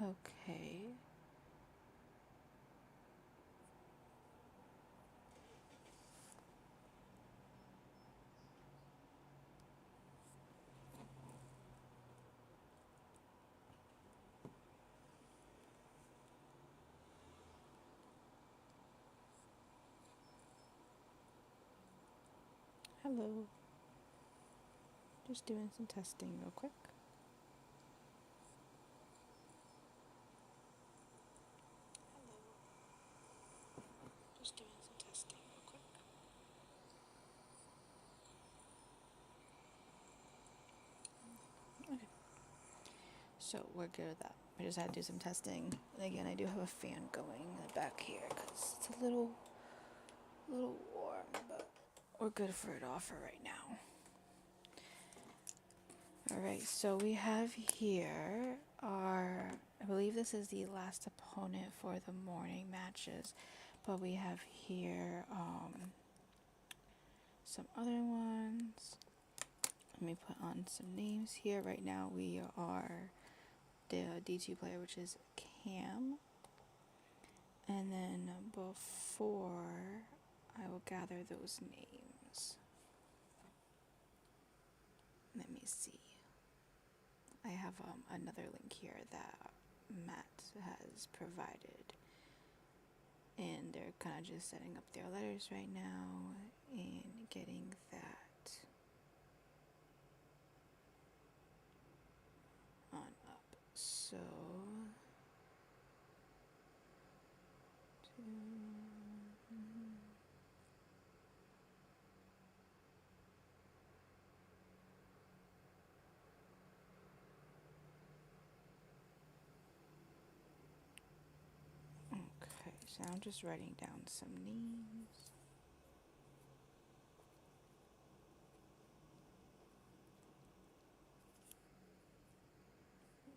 Okay. Hello. Just doing some testing real quick. Just doing some testing real quick. Okay. So we're good with that. I just had to do some testing. And again, I do have a fan going in the back here because it's a little warm, but we're good for it all for right now. Alright, so we have here our, I believe this is the last opponent for the morning matches, but we have here some other ones. Let me put on some names here. Right now we are the D2 player, which is Cam. And then before I will gather those names, let me see. I have another link here that Matt has provided. And they're kind of just setting up their letters right now and getting that on up. So, okay, so I'm just writing down some names.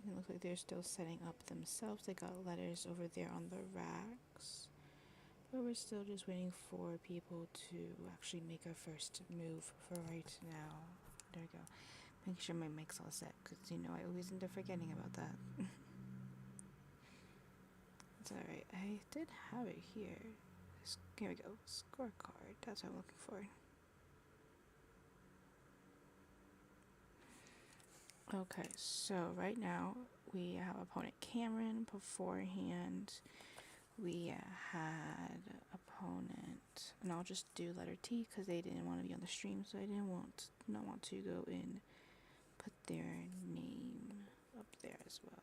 It looks like they're still setting up themselves. They got letters over there on the racks. But we're still just waiting for people to actually make a first move for right now. There we go. Make sure my mic's all set, because I always end up forgetting about that. It's alright. I did have it here. Here we go. Scorecard. That's what I'm looking for. Okay, so right now we have opponent Cameron. Beforehand, we had opponent, and I'll just do letter T because they didn't want to be on the stream, so I didn't not want to go and put their name up there as well.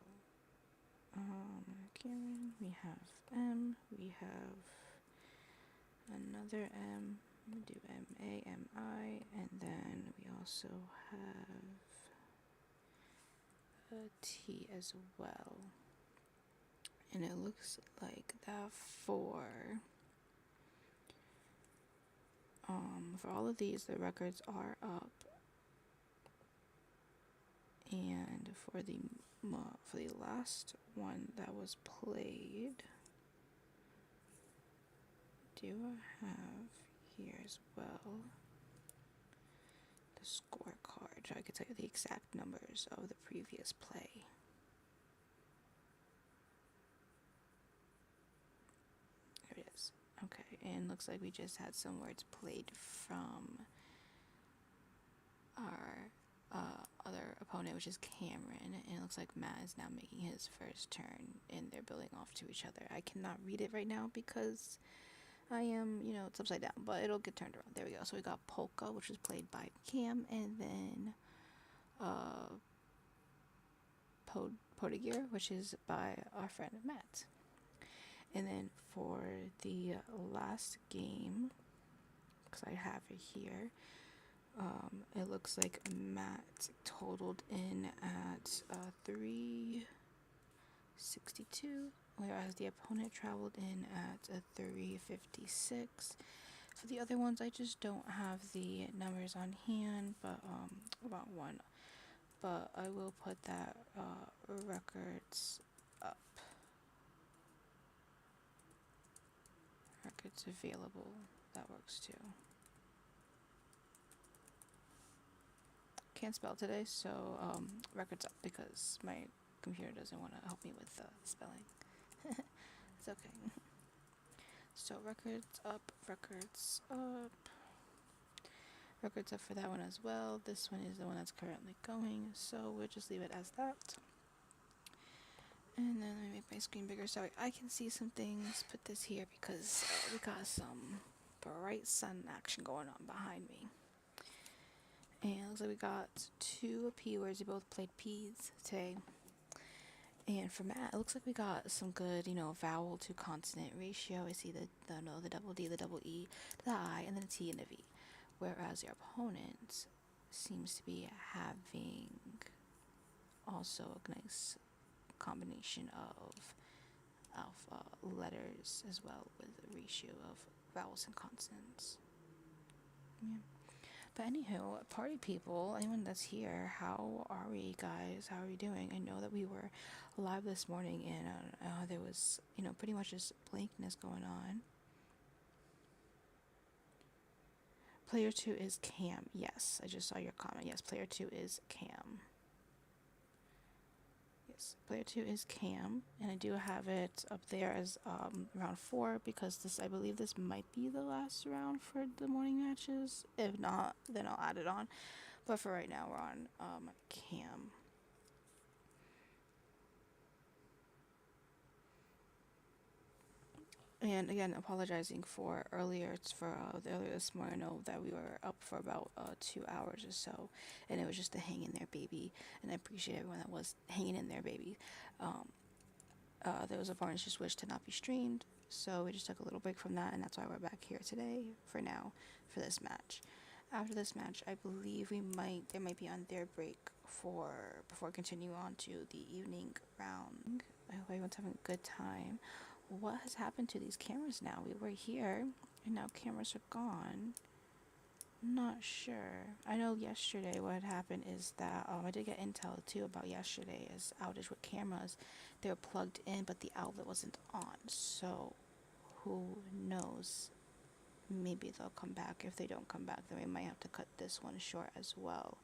Cameron, we have M, we have another M, we do M-A, M-I, and then we also have a T as well. And it looks like that for all of these, the records are up. And for the last one that was played, do I have here as well the scorecard, so I could tell you the exact numbers of the previous play. There it is. Okay, and looks like we just had some words played from our other opponent, which is Cameron, and it looks like Matt is now making his first turn, and they're building off to each other. I cannot read it right now because I am, it's upside down, but it'll get turned around. There we go. So we got Polka, which was played by Cam, and then Podagir, which is by our friend Matt. And then for the last game, because I have it here, it looks like Matt totaled in at 362, whereas the opponent traveled in at a 356. For the other ones, I just don't have the numbers on hand, but about one. But I will put that records up. Records available. That works too. Can't spell today, so records up because my computer doesn't want to help me with spelling. It's okay. So records up, records up. Records up for that one as well. This one is the one that's currently going, so we'll just leave it as that. And then let me make my screen bigger so I can see some things. Put this here because we got some bright sun action going on behind me. And it looks like we got 2 P words. We both played P's today. And for math, it looks like we got some good, vowel to consonant ratio. I see the double D, the double E, the I, and then a T and a V. Whereas your opponent seems to be having also a nice combination of letters as well, with a ratio of vowels and consonants. Yeah. But anywho, party people, anyone that's here, how are we, guys? How are we doing? I know that we were live this morning and there was, pretty much just blankness going on. Player 2 is Cam. Yes, I just saw your comment. Yes, player 2 is Cam. Yes, player 2 is Cam, and I do have it up there as round 4 because I believe this might be the last round for the morning matches. If not, then I'll add it on. But for right now, we're on Cam. And again, apologizing for earlier. It's for earlier this morning. I know that we were up for about 2 hours or so, and it was just a hang in there, baby. And I appreciate everyone that was hanging in there, baby. There was a partners just wish to not be streamed, so we just took a little break from that, and that's why we're back here today for now for this match. After this match, I believe they might be on their break before continuing on to the evening round. I hope everyone's having a good time. What has happened to these cameras now? We were here, and now cameras are gone. I'm not sure. I know yesterday what had happened is that I did get intel too about yesterday's outage with cameras. They were plugged in, but the outlet wasn't on. So, who knows? Maybe they'll come back. If they don't come back, then we might have to cut this one short as well.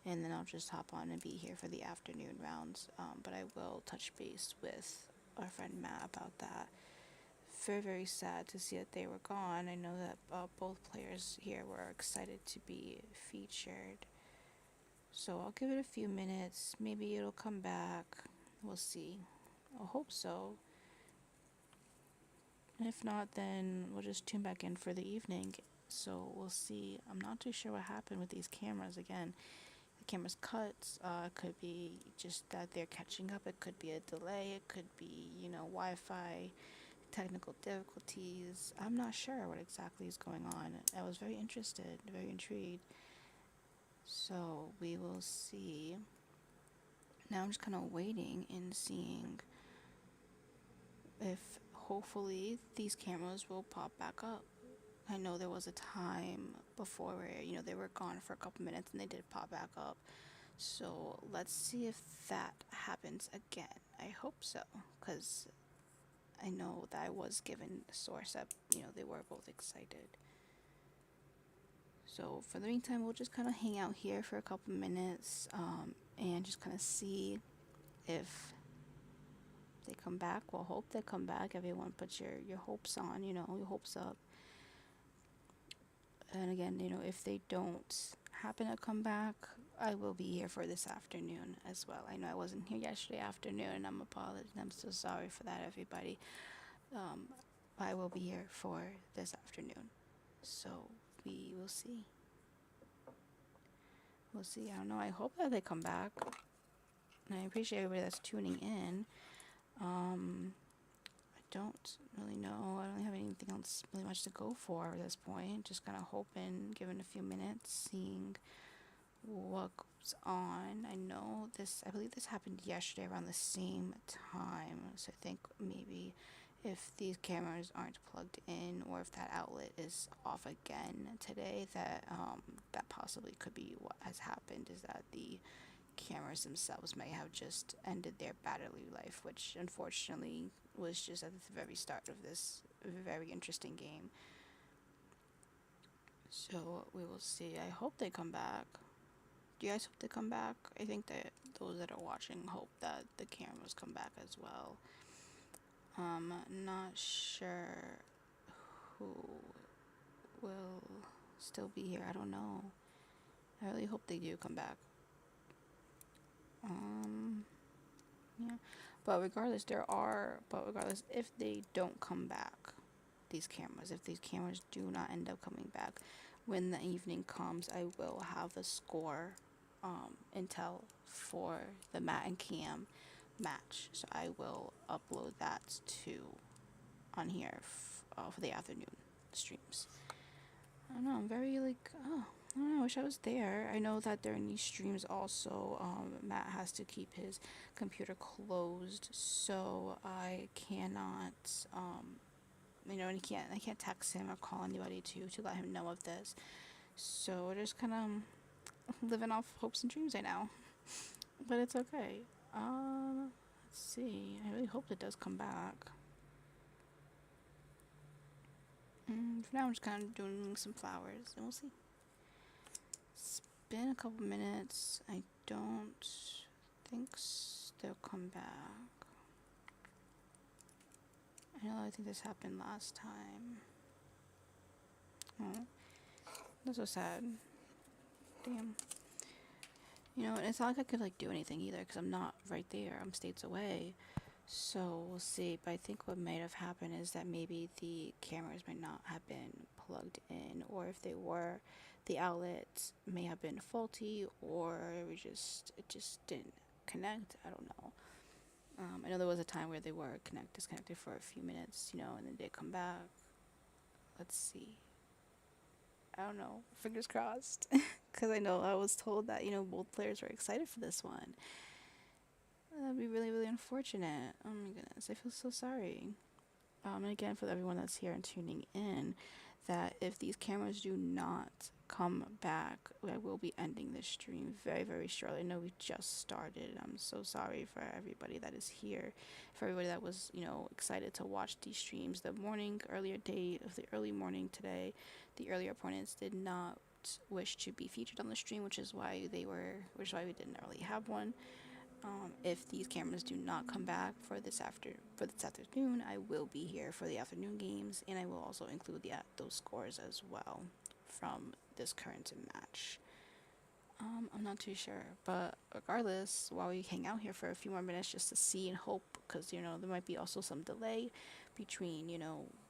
And then I'll just hop on and be here for the afternoon rounds. But I will touch base with our friend Matt about that. Very, very sad to see that they were gone. I know that both players here were excited to be featured. So I'll give it a few minutes. Maybe it'll come back. We'll see. I hope so. And if not, then we'll just tune back in for the evening. So we'll see. I'm not too sure what happened with these cameras. Again, the camera's cut. It could be just that they're catching up. It could be a delay. It could be, Wi-Fi technical difficulties. I'm not sure what exactly is going on. I was very interested, very intrigued. So we will see. Now I'm just kind of waiting and seeing if hopefully these cameras will pop back up. I know there was a time before where, they were gone for a couple minutes and they did pop back up. So let's see if that happens again. I hope so, because I know that I was given a source that, they were both excited. So for the meantime, we'll just kind of hang out here for a couple minutes and just kind of see if they come back. We'll hope they come back. Everyone put your hopes on, your hopes up. And again, if they don't happen to come back, I will be here for this afternoon as well. I know I wasn't here yesterday afternoon, and I'm so sorry for that, everybody. I will be here for this afternoon. So we will see. We'll see. I don't know. I hope that they come back. And I appreciate everybody that's tuning in. I don't really know. I don't have anything else really much to go for at this point. Just kind of hoping, giving a few minutes, seeing what goes on. I believe this happened yesterday around the same time. So I think maybe if these cameras aren't plugged in or if that outlet is off again today, that possibly could be what has happened, is that the cameras themselves may have just ended their battery life, which unfortunately was just at the very start of this very interesting game. So we will see. I hope they come back, Do you guys hope they come back? I think that those that are watching hope that the cameras come back as well. Not sure who will still be here. I don't know. I really hope they do come back. Yeah. But regardless, if they don't come back, if these cameras do not end up coming back, when the evening comes, I will have the score, intel for the Matt and Cam match. So I will upload that to on here for the afternoon streams. I don't know. I'm very like, oh, I don't know. I wish I was there. I know that during these streams also, Matt has to keep his computer closed, so I cannot, and I can't text him or call anybody to let him know of this. So we're just kind of living off hopes and dreams right now, but it's okay. Let's see. I really hope it does come back. For now, I'm just kind of doing some flowers, and we'll see. It's been a couple minutes. I don't think they'll come back. I think this happened last time. Oh, that's so sad. Damn. And it's not like I could do anything either because I'm not right there. I'm states away. So we'll see. But I think what might have happened is that maybe the cameras might not have been plugged in, or if they were, the outlet may have been faulty, or it just didn't connect. I don't know. I know there was a time where they were disconnected for a few minutes, and then they come back. Let's see. I don't know. Fingers crossed. Because I know I was told that, both players were excited for this one. That'd be really, really unfortunate. Oh my goodness. I feel so sorry. And again, for everyone that's here and tuning in, that if these cameras do not come back, I will be ending this stream very, very shortly. I know we just started. I'm so sorry for everybody that is here, for everybody that was, excited to watch these streams. The early morning today, the earlier opponents did not wish to be featured on the stream, which is why we didn't really have one. If these cameras do not come back for this afternoon, I will be here for the afternoon games, and I will also include those scores as well from this current match. I'm not too sure, but regardless, while we hang out here for a few more minutes just to see and hope, because there might be also some delay between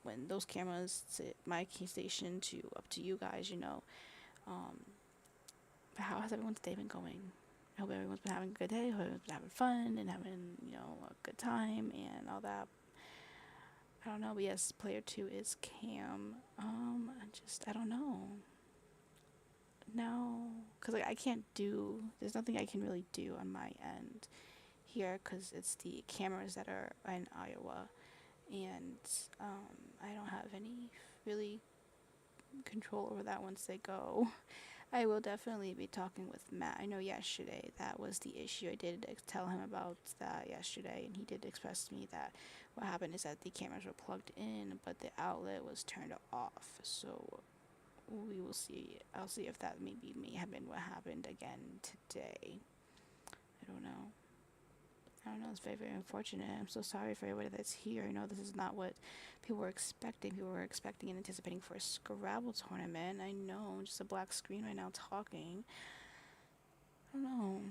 when those cameras sit my key station to up to you guys. But how has everyone's day been going? I hope everyone's been having a good day. I hope everyone's been having fun and having, a good time and all that. I don't know, but yes, player 2 is Cam. I don't know. No, because I can't there's nothing I can really do on my end here because it's the cameras that are in Iowa. And I don't have any really control over that once they go. I will definitely be talking with Matt. I know yesterday that was the issue. I did tell him about that yesterday, and he did express to me that what happened is that the cameras were plugged in, but the outlet was turned off. So we will see. I'll see if that may have been what happened again today. I don't know. It's very, very unfortunate. I'm so sorry for everybody that's here. This is not what people were expecting. People were expecting and anticipating for a Scrabble tournament. I know, just a black screen right now talking. I don't know.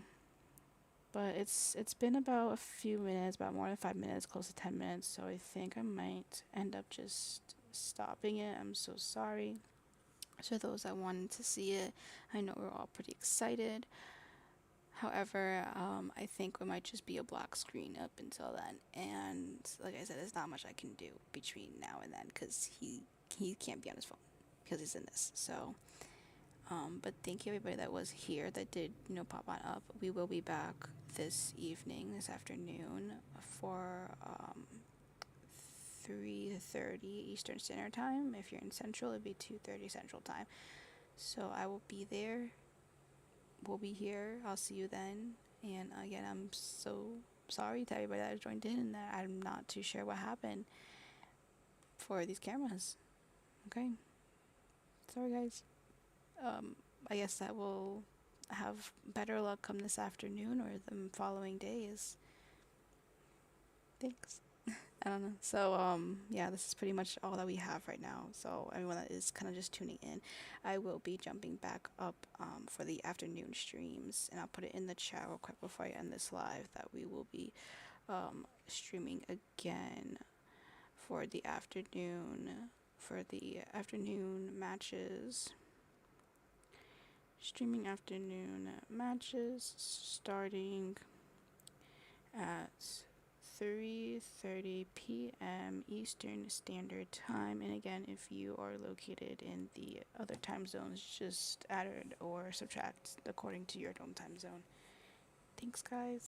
But it's been about a few minutes, about more than 5 minutes, close to 10 minutes. So I think I might end up just stopping it. I'm so sorry. To those that wanted to see it, I know we're all pretty excited. However, I think it might just be a black screen up until then. And like I said, there's not much I can do between now and then because he can't be on his phone because he's in this. So, but thank you everybody that was here that did, pop on up. We will be back this afternoon for 3:30 Eastern Standard Time. If you're in Central, it'd be 2:30 Central Time. So I will be there. We'll be here. I'll see you then. And again, I'm so sorry to everybody that has joined in and that I'm not too sure what happened for these cameras. Okay. Sorry, guys. I guess that will have better luck come this afternoon or the following days. Thanks. I don't know. So, yeah, this is pretty much all that we have right now. So, everyone that is kind of just tuning in, I will be jumping back up for the afternoon streams, and I'll put it in the chat real quick before I end this live that we will be streaming again for the afternoon matches. Streaming afternoon matches starting at 3:30 p.m. Eastern Standard Time. And again, if you are located in the other time zones, just add or subtract according to your own time zone. Thanks, guys.